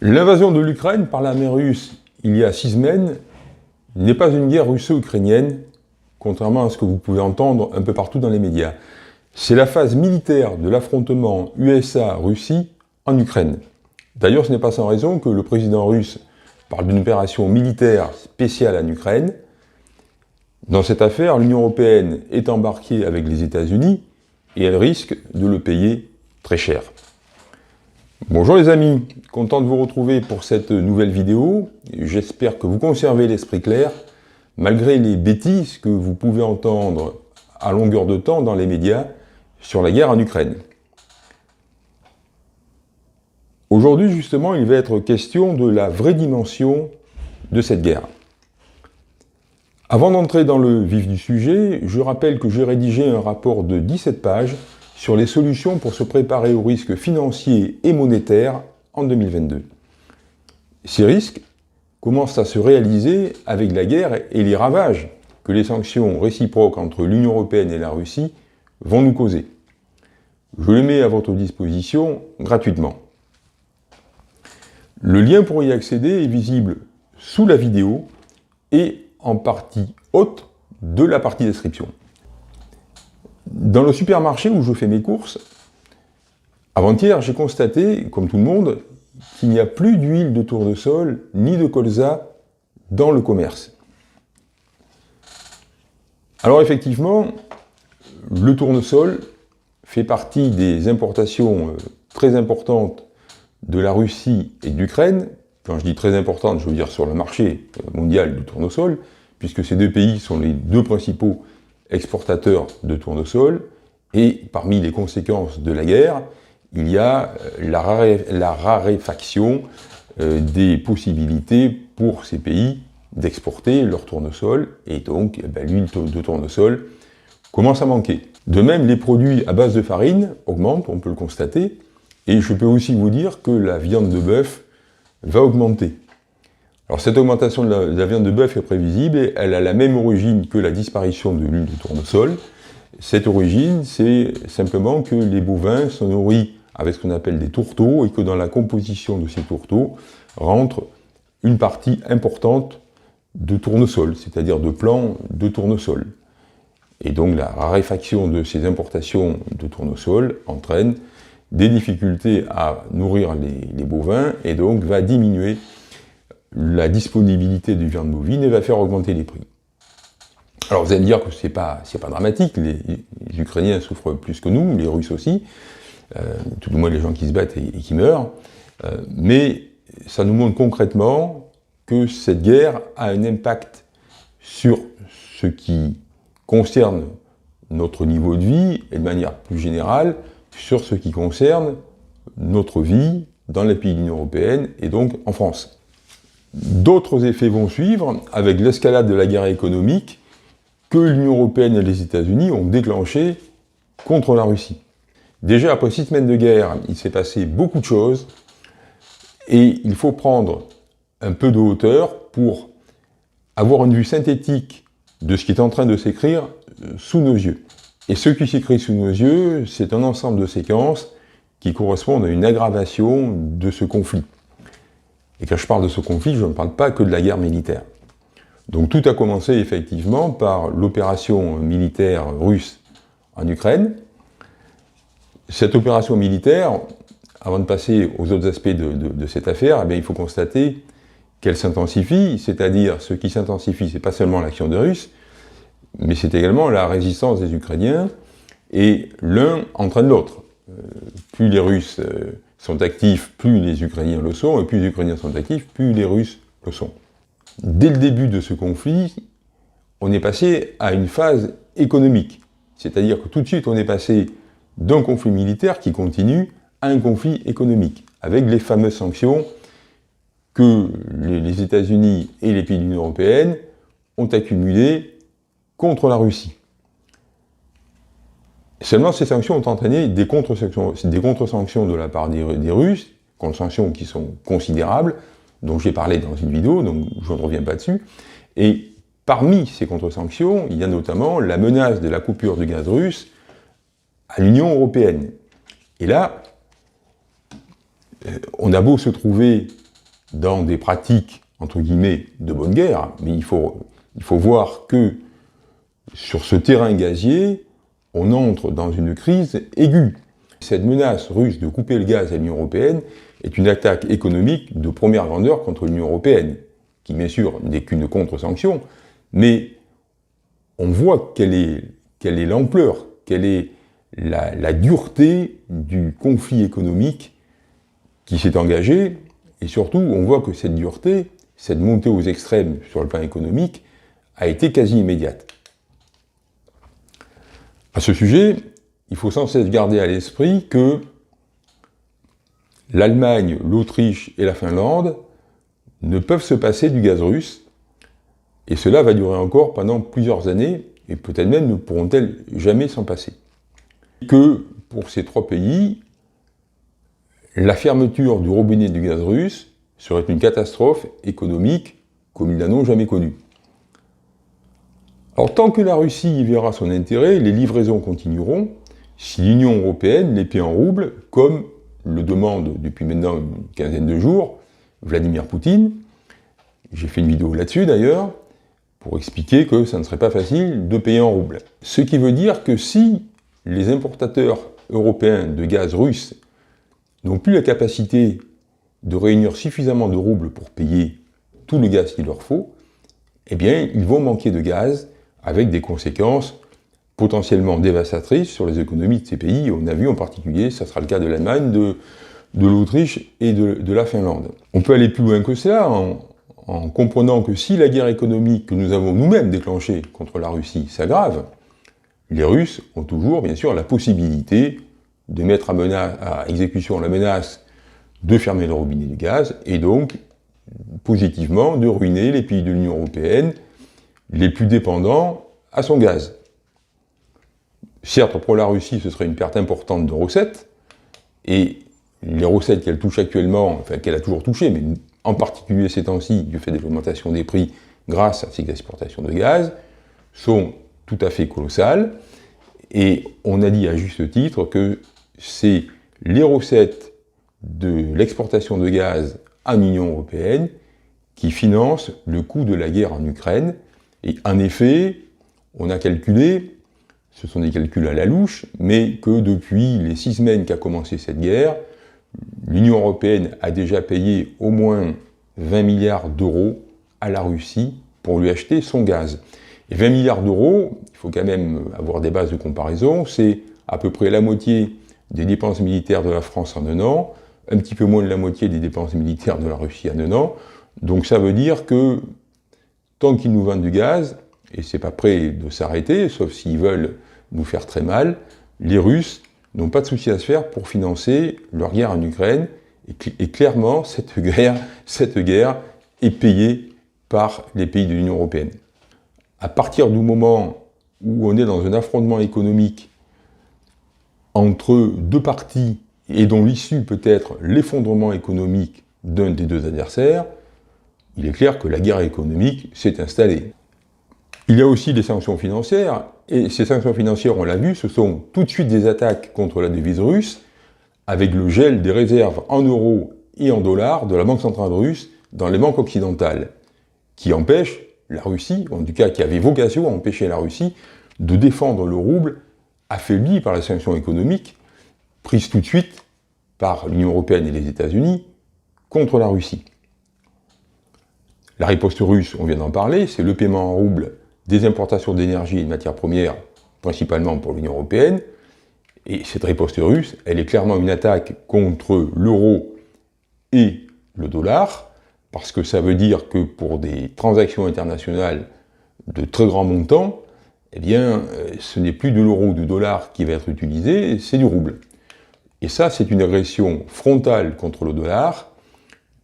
L'invasion de l'Ukraine par l'armée russe il y a 6 semaines n'est pas une guerre russo-ukrainienne, contrairement à ce que vous pouvez entendre un peu partout dans les médias. C'est la phase militaire de l'affrontement USA-Russie en Ukraine. D'ailleurs, ce n'est pas sans raison que le président russe parle d'une opération militaire spéciale en Ukraine. Dans cette affaire, l'Union européenne est embarquée avec les États-Unis et elle risque de le payer très cher. Bonjour les amis, content de vous retrouver pour cette nouvelle vidéo. J'espère que vous conservez l'esprit clair, malgré les bêtises que vous pouvez entendre à longueur de temps dans les médias sur la guerre en Ukraine. Aujourd'hui, justement, il va être question de la vraie dimension de cette guerre. Avant d'entrer dans le vif du sujet, je rappelle que j'ai rédigé un rapport de 17 pages sur les solutions pour se préparer aux risques financiers et monétaires en 2022. Ces risques commencent à se réaliser avec la guerre et les ravages que les sanctions réciproques entre l'Union européenne et la Russie vont nous causer. Je les mets à votre disposition gratuitement. Le lien pour y accéder est visible sous la vidéo et en partie haute de la partie description. Dans le supermarché où je fais mes courses, avant-hier, j'ai constaté, comme tout le monde, qu'il n'y a plus d'huile de tournesol ni de colza dans le commerce. Alors effectivement, le tournesol fait partie des importations très importantes de la Russie et de l'Ukraine. Quand je dis très importante, je veux dire sur le marché mondial du tournesol, puisque ces deux pays sont les deux principaux exportateurs de tournesol, et parmi les conséquences de la guerre, il y a la raréfaction des possibilités pour ces pays d'exporter leur tournesol, et donc l'huile de tournesol commence à manquer. De même, les produits à base de farine augmentent, on peut le constater, et je peux aussi vous dire que la viande de bœuf va augmenter. Alors cette augmentation de la viande de bœuf est prévisible et elle a la même origine que la disparition de l'huile de tournesol. Cette origine, c'est simplement que les bovins sont nourris avec ce qu'on appelle des tourteaux et que dans la composition de ces tourteaux rentre une partie importante de tournesol, c'est-à-dire de plants de tournesol. Et donc la raréfaction de ces importations de tournesol entraîne des difficultés à nourrir les bovins et donc va diminuer la disponibilité de viande bovine et va faire augmenter les prix. Alors vous allez me dire que c'est pas dramatique, les Ukrainiens souffrent plus que nous, les Russes aussi, tout du moins les gens qui se battent et qui meurent, mais ça nous montre concrètement que cette guerre a un impact sur ce qui concerne notre niveau de vie et de manière plus générale sur ce qui concerne notre vie dans les pays de l'Union européenne et donc en France. D'autres effets vont suivre avec l'escalade de la guerre économique que l'Union européenne et les États-Unis ont déclenché contre la Russie. Déjà, après 6 semaines de guerre, il s'est passé beaucoup de choses et il faut prendre un peu de hauteur pour avoir une vue synthétique de ce qui est en train de s'écrire sous nos yeux. Et ce qui s'écrit sous nos yeux, c'est un ensemble de séquences qui correspondent à une aggravation de ce conflit. Et quand je parle de ce conflit, je ne parle pas que de la guerre militaire. Donc tout a commencé effectivement par l'opération militaire russe en Ukraine. Cette opération militaire, avant de passer aux autres aspects de cette affaire, il faut constater qu'elle s'intensifie, c'est-à-dire ce qui s'intensifie, c'est pas seulement l'action des Russes, mais c'est également la résistance des Ukrainiens, et l'un entraîne l'autre. Plus les Russes sont actifs, plus les Ukrainiens le sont, et plus les Ukrainiens sont actifs, plus les Russes le sont. Dès le début de ce conflit, on est passé à une phase économique. C'est-à-dire que tout de suite, on est passé d'un conflit militaire qui continue à un conflit économique, avec les fameuses sanctions que les États-Unis et les pays de l'Union européenne ont accumulées contre la Russie. Seulement, ces sanctions ont entraîné des contre-sanctions de la part des Russes, contre-sanctions qui sont considérables, dont j'ai parlé dans une vidéo, donc je ne reviens pas dessus. Et parmi ces contre-sanctions, il y a notamment la menace de la coupure du gaz russe à l'Union européenne. Et là, on a beau se trouver dans des pratiques, entre guillemets, de bonne guerre, mais il faut voir que sur ce terrain gazier, on entre dans une crise aiguë. Cette menace russe de couper le gaz à l'Union européenne est une attaque économique de première grandeur contre l'Union européenne, qui bien sûr n'est qu'une contre-sanction, mais on voit quelle est l'ampleur, quelle est la dureté du conflit économique qui s'est engagé, et surtout on voit que cette dureté, cette montée aux extrêmes sur le plan économique, a été quasi immédiate. À ce sujet, il faut sans cesse garder à l'esprit que l'Allemagne, l'Autriche et la Finlande ne peuvent se passer du gaz russe, et cela va durer encore pendant plusieurs années, et peut-être même ne pourront-elles jamais s'en passer. Que pour ces trois pays, la fermeture du robinet du gaz russe serait une catastrophe économique comme ils n'en ont jamais connue. Alors tant que la Russie y verra son intérêt, les livraisons continueront si l'Union européenne les paie en roubles, comme le demande depuis maintenant une quinzaine de jours Vladimir Poutine. J'ai fait une vidéo là-dessus d'ailleurs, pour expliquer que ça ne serait pas facile de payer en roubles. Ce qui veut dire que si les importateurs européens de gaz russe n'ont plus la capacité de réunir suffisamment de roubles pour payer tout le gaz qu'il leur faut, eh bien, ils vont manquer de gaz, avec des conséquences potentiellement dévastatrices sur les économies de ces pays. On a vu en particulier, ça sera le cas de l'Allemagne, de l'Autriche et de la Finlande. On peut aller plus loin que cela en comprenant que si la guerre économique que nous avons nous-mêmes déclenchée contre la Russie s'aggrave, les Russes ont toujours, bien sûr, la possibilité de mettre à exécution la menace de fermer le robinet du gaz, et donc, positivement, de ruiner les pays de l'Union européenne les plus dépendants à son gaz. Certes, pour la Russie, ce serait une perte importante de recettes, et les recettes qu'elle touche actuellement, enfin qu'elle a toujours touchées, mais en particulier ces temps-ci, du fait de l'augmentation des prix grâce à ces exportations de gaz, sont tout à fait colossales, et on a dit à juste titre que c'est les recettes de l'exportation de gaz en Union européenne qui financent le coût de la guerre en Ukraine. Et en effet, on a calculé, ce sont des calculs à la louche, mais que depuis les 6 semaines qu'a commencé cette guerre, l'Union européenne a déjà payé au moins 20 milliards d'euros à la Russie pour lui acheter son gaz. Et 20 milliards d'euros, il faut quand même avoir des bases de comparaison, c'est à peu près la moitié des dépenses militaires de la France en un an, un petit peu moins de la moitié des dépenses militaires de la Russie en un an. Donc ça veut dire que tant qu'ils nous vendent du gaz, et c'est pas prêt de s'arrêter, sauf s'ils veulent nous faire très mal, les Russes n'ont pas de souci à se faire pour financer leur guerre en Ukraine, et clairement, cette guerre est payée par les pays de l'Union européenne. À partir du moment où on est dans un affrontement économique entre deux parties, et dont l'issue peut être l'effondrement économique d'un des deux adversaires, il est clair que la guerre économique s'est installée. Il y a aussi des sanctions financières, et ces sanctions financières, on l'a vu, ce sont tout de suite des attaques contre la devise russe, avec le gel des réserves en euros et en dollars de la Banque centrale russe dans les banques occidentales, qui empêchent la Russie, en tout cas qui avait vocation à empêcher la Russie, de défendre le rouble affaibli par les sanctions économiques prises tout de suite par l'Union européenne et les États-Unis contre la Russie. La riposte russe, on vient d'en parler, c'est le paiement en rouble des importations d'énergie et de matières premières, principalement pour l'Union européenne. Et cette riposte russe, elle est clairement une attaque contre l'euro et le dollar, parce que ça veut dire que pour des transactions internationales de très grands montants, eh bien, ce n'est plus de l'euro ou du dollar qui va être utilisé, c'est du rouble. Et ça, c'est une agression frontale contre le dollar,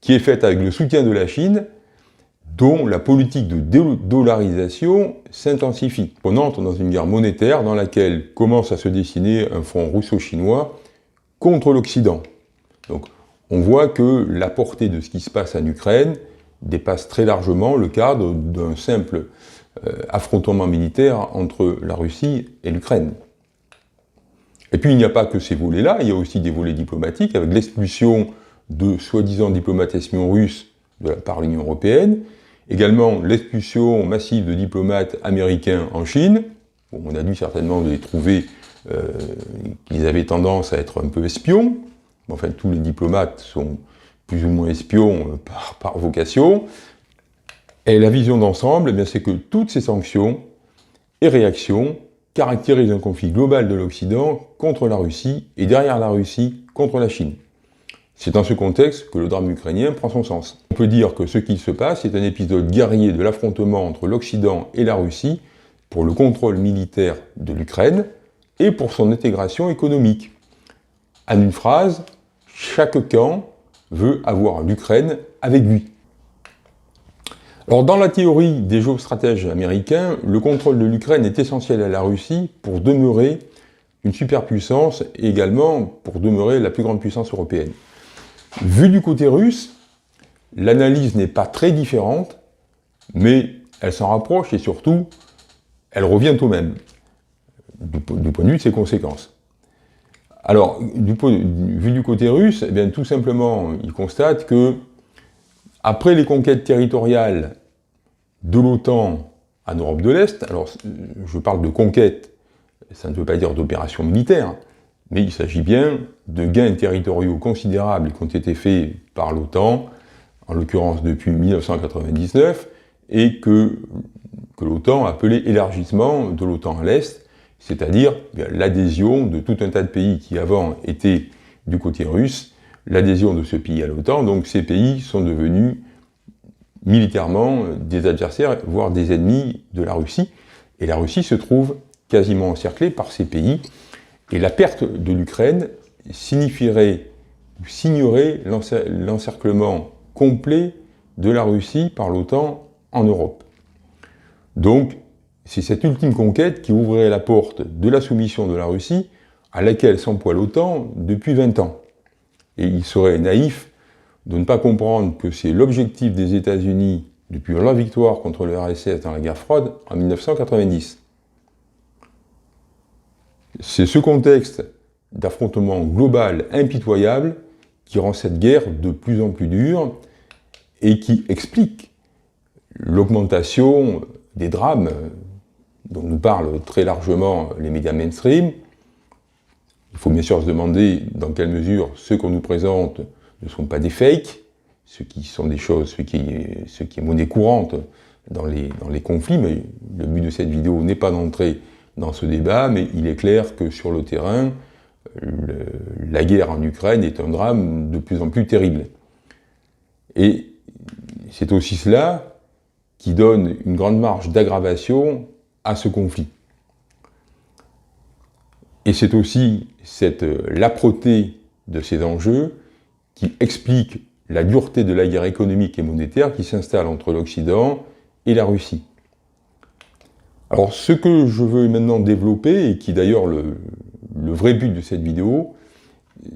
qui est faite avec le soutien de la Chine, dont la politique de dédollarisation s'intensifie. On entre dans une guerre monétaire dans laquelle commence à se dessiner un front russo-chinois contre l'Occident. Donc, on voit que la portée de ce qui se passe en Ukraine dépasse très largement le cadre d'un simple affrontement militaire entre la Russie et l'Ukraine. Et puis il n'y a pas que ces volets-là, il y a aussi des volets diplomatiques, avec l'expulsion de soi-disant diplomates espions russes par l'Union européenne, également l'expulsion massive de diplomates américains en Chine. Bon, on a dû certainement les trouver qu'ils avaient tendance à être un peu espions. Enfin, tous les diplomates sont plus ou moins espions par vocation. Et la vision d'ensemble, eh bien, c'est que toutes ces sanctions et réactions caractérisent un conflit global de l'Occident contre la Russie et derrière la Russie contre la Chine. C'est dans ce contexte que le drame ukrainien prend son sens. On peut dire que ce qui se passe est un épisode guerrier de l'affrontement entre l'Occident et la Russie pour le contrôle militaire de l'Ukraine et pour son intégration économique. En une phrase, chaque camp veut avoir l'Ukraine avec lui. Alors, dans la théorie des géostratèges américains, le contrôle de l'Ukraine est essentiel à la Russie pour demeurer une superpuissance et également pour demeurer la plus grande puissance européenne. Vu du côté russe, l'analyse n'est pas très différente, mais elle s'en rapproche et surtout, elle revient au même, du point de vue de ses conséquences. Alors, vu du côté russe, eh bien, tout simplement, il constate que, après les conquêtes territoriales de l'OTAN en Europe de l'Est, alors je parle de conquête, ça ne veut pas dire d'opération militaire, mais il s'agit bien de gains territoriaux considérables qui ont été faits par l'OTAN, en l'occurrence depuis 1999, et que l'OTAN appelait élargissement de l'OTAN à l'Est, c'est-à-dire l'adhésion de tout un tas de pays qui avant étaient du côté russe, l'adhésion de ce pays à l'OTAN, donc ces pays sont devenus militairement des adversaires, voire des ennemis de la Russie, et la Russie se trouve quasiment encerclée par ces pays, et la perte de l'Ukraine signerait l'encerclement complet de la Russie par l'OTAN en Europe. Donc, c'est cette ultime conquête qui ouvrirait la porte de la soumission de la Russie à laquelle s'emploie l'OTAN depuis 20 ans. Et il serait naïf de ne pas comprendre que c'est l'objectif des États-Unis depuis leur victoire contre le RSS dans la guerre froide en 1990. C'est ce contexte d'affrontement global impitoyable qui rend cette guerre de plus en plus dure et qui explique l'augmentation des drames dont nous parlent très largement les médias mainstream. Il faut bien sûr se demander dans quelle mesure ceux qu'on nous présente ne sont pas des fakes, ce qui sont des choses, ce qui est monnaie courante dans les conflits, mais le but de cette vidéo n'est pas d'entrer dans ce débat, mais il est clair que sur le terrain, la guerre en Ukraine est un drame de plus en plus terrible. Et c'est aussi cela qui donne une grande marge d'aggravation à ce conflit. Et c'est aussi cette l'âpreté de ces enjeux qui explique la dureté de la guerre économique et monétaire qui s'installe entre l'Occident et la Russie. Alors ce que je veux maintenant développer, et qui est d'ailleurs le vrai but de cette vidéo,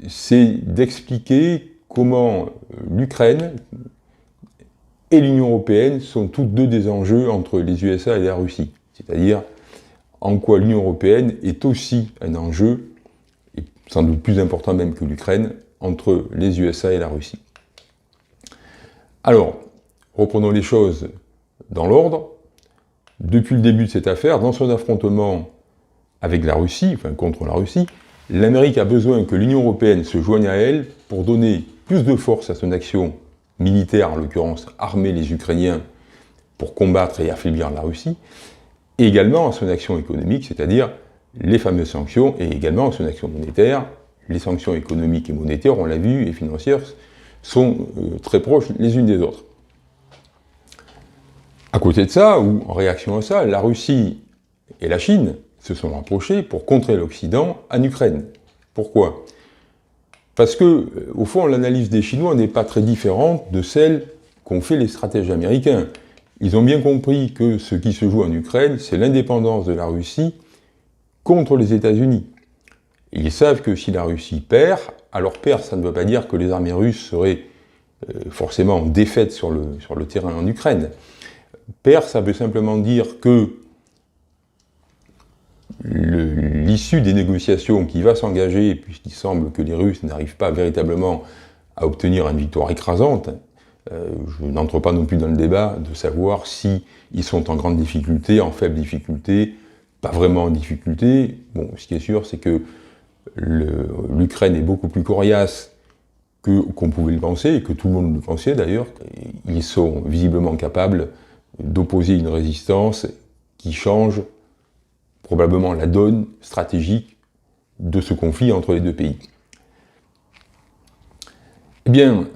c'est d'expliquer comment l'Ukraine et l'Union européenne sont toutes deux des enjeux entre les USA et la Russie. C'est-à-dire en quoi l'Union européenne est aussi un enjeu, et sans doute plus important même que l'Ukraine, entre les USA et la Russie. Alors, reprenons les choses dans l'ordre. Depuis le début de cette affaire, dans son affrontement avec la Russie, enfin contre la Russie, l'Amérique a besoin que l'Union européenne se joigne à elle pour donner plus de force à son action militaire, en l'occurrence armer les Ukrainiens pour combattre et affaiblir la Russie, et également à son action économique, c'est-à-dire les fameuses sanctions, et également à son action monétaire. Les sanctions économiques et monétaires, on l'a vu, et financières, sont très proches les unes des autres. À côté de ça, ou en réaction à ça, la Russie et la Chine se sont rapprochés pour contrer l'Occident en Ukraine. Pourquoi ? Parce que, au fond, l'analyse des Chinois n'est pas très différente de celle qu'ont fait les stratèges américains. Ils ont bien compris que ce qui se joue en Ukraine, c'est l'indépendance de la Russie contre les États-Unis. Ils savent que si la Russie perd, alors perdre, ça ne veut pas dire que les armées russes seraient forcément défaites sur le terrain en Ukraine. Perdre, ça veut simplement dire que l'issue des négociations qui va s'engager, puisqu'il semble que les Russes n'arrivent pas véritablement à obtenir une victoire écrasante, Je n'entre pas non plus dans le débat de savoir si ils sont en grande difficulté, en faible difficulté, pas vraiment en difficulté. Bon, ce qui est sûr, c'est que l'Ukraine est beaucoup plus coriace qu'on pouvait le penser, et que tout le monde le pensait d'ailleurs. Ils sont visiblement capables d'opposer une résistance qui change probablement la donne stratégique de ce conflit entre les deux pays. Eh bien,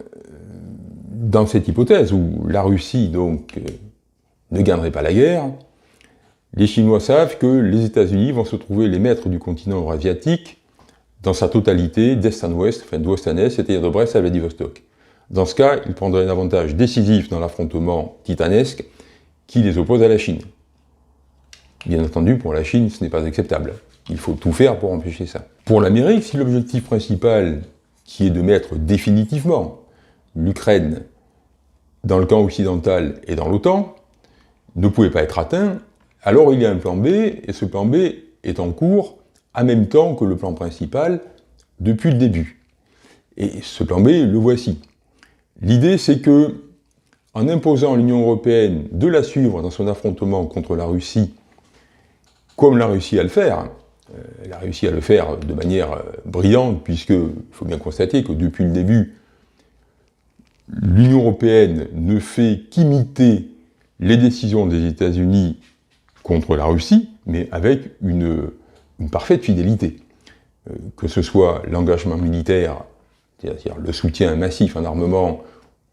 dans cette hypothèse où la Russie donc ne gagnerait pas la guerre, les Chinois savent que les États-Unis vont se trouver les maîtres du continent eurasiatique dans sa totalité, d'est en ouest, enfin d'ouest en est, c'est-à-dire de Brest à Vladivostok. Dans ce cas, ils prendraient un avantage décisif dans l'affrontement titanesque qui les oppose à la Chine. Bien entendu, pour la Chine, ce n'est pas acceptable. Il faut tout faire pour empêcher ça. Pour l'Amérique, si l'objectif principal, qui est de mettre définitivement l'Ukraine dans le camp occidental et dans l'OTAN, ne pouvait pas être atteint, alors il y a un plan B, et ce plan B est en cours en même temps que le plan principal depuis le début. Et ce plan B, le voici. L'idée, c'est que, en imposant à l'Union européenne de la suivre dans son affrontement contre la Russie, comme la Russie a le faire, elle a réussi à le faire de manière brillante, puisqu'il faut bien constater que depuis le début, l'Union européenne ne fait qu'imiter les décisions des États-Unis contre la Russie, mais avec une parfaite fidélité. Que ce soit l'engagement militaire, c'est-à-dire le soutien massif en armement,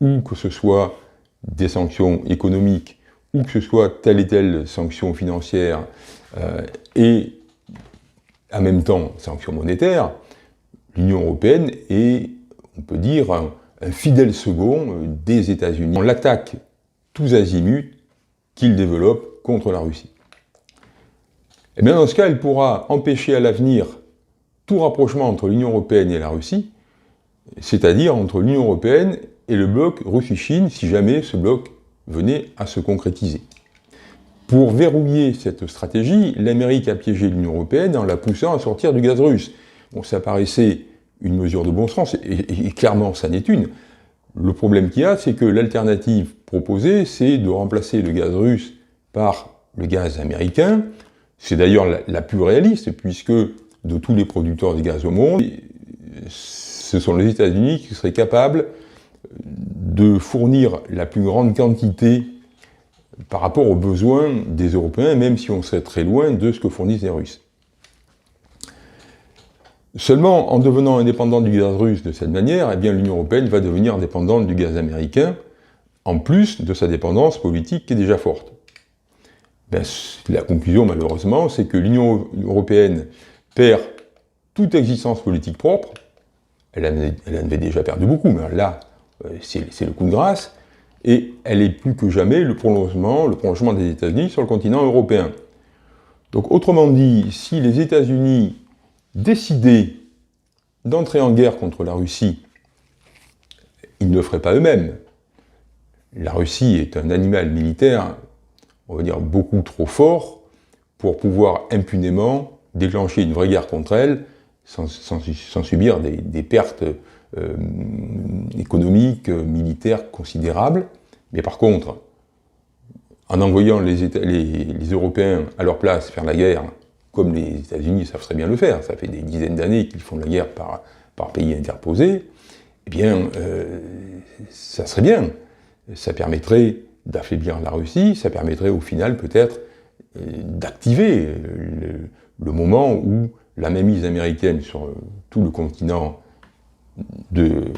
ou que ce soit des sanctions économiques, ou que ce soit telle et telle sanction financière, et en même temps sanctions monétaires, l'Union européenne est, on peut dire, un fidèle second des États-Unis. On l'attaque tous azimuts qu'ils développent contre la Russie. Et bien dans ce cas, elle pourra empêcher à l'avenir tout rapprochement entre l'Union européenne et la Russie, c'est-à-dire entre l'Union européenne et le bloc Russie-Chine, si jamais ce bloc venait à se concrétiser. Pour verrouiller cette stratégie, l'Amérique a piégé l'Union européenne en la poussant à sortir du gaz russe. Bon, ça paraissait une mesure de bon sens, et clairement, ça n'est une. Le problème qu'il y a, c'est que l'alternative proposée, c'est de remplacer le gaz russe par le gaz américain. C'est d'ailleurs la plus réaliste, puisque de tous les producteurs de gaz au monde, ce sont les États-Unis qui seraient capables de fournir la plus grande quantité par rapport aux besoins des Européens, même si on serait très loin de ce que fournissent les Russes. Seulement, en devenant indépendante du gaz russe de cette manière, eh bien, l'Union européenne va devenir dépendante du gaz américain, en plus de sa dépendance politique qui est déjà forte. Ben, la conclusion, malheureusement, c'est que l'Union européenne perd toute existence politique propre. Elle en avait déjà perdu beaucoup, mais là, c'est le coup de grâce. Et elle est plus que jamais le prolongement des États-Unis sur le continent européen. Donc, autrement dit, si les États-Unis décidaient d'entrer en guerre contre la Russie, ils ne le feraient pas eux-mêmes. La Russie est un animal militaire, on va dire, beaucoup trop fort pour pouvoir impunément déclencher une vraie guerre contre elle sans subir des pertes économiques, militaires considérables. Mais par contre, en envoyant les Européens à leur place faire la guerre, comme les États-Unis savent très bien le faire, ça fait des dizaines d'années qu'ils font la guerre par pays interposés, eh bien, ça serait bien. Ça permettrait d'affaiblir la Russie, ça permettrait au final peut-être d'activer le moment où la mainmise américaine sur tout le continent de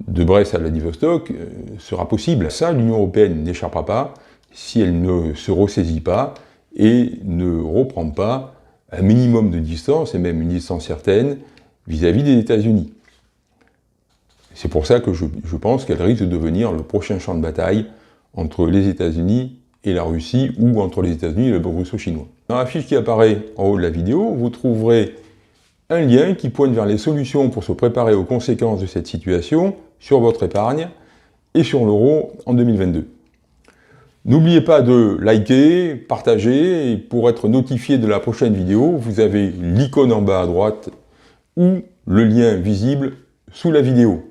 Brest à Vladivostok sera possible. Ça, l'Union européenne n'échappera pas si elle ne se ressaisit pas et ne reprend pas un minimum de distance, et même une distance certaine, vis-à-vis des États-Unis. C'est pour ça que je pense qu'elle risque de devenir le prochain champ de bataille entre les États-Unis et la Russie, ou entre les États-Unis et le bloc russo-chinois. Dans la fiche qui apparaît en haut de la vidéo, vous trouverez un lien qui pointe vers les solutions pour se préparer aux conséquences de cette situation sur votre épargne et sur l'euro en 2022. N'oubliez pas de liker, partager, et pour être notifié de la prochaine vidéo, vous avez l'icône en bas à droite ou le lien visible sous la vidéo.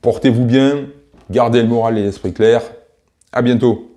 Portez-vous bien Gardez le moral et l'esprit clair. À bientôt.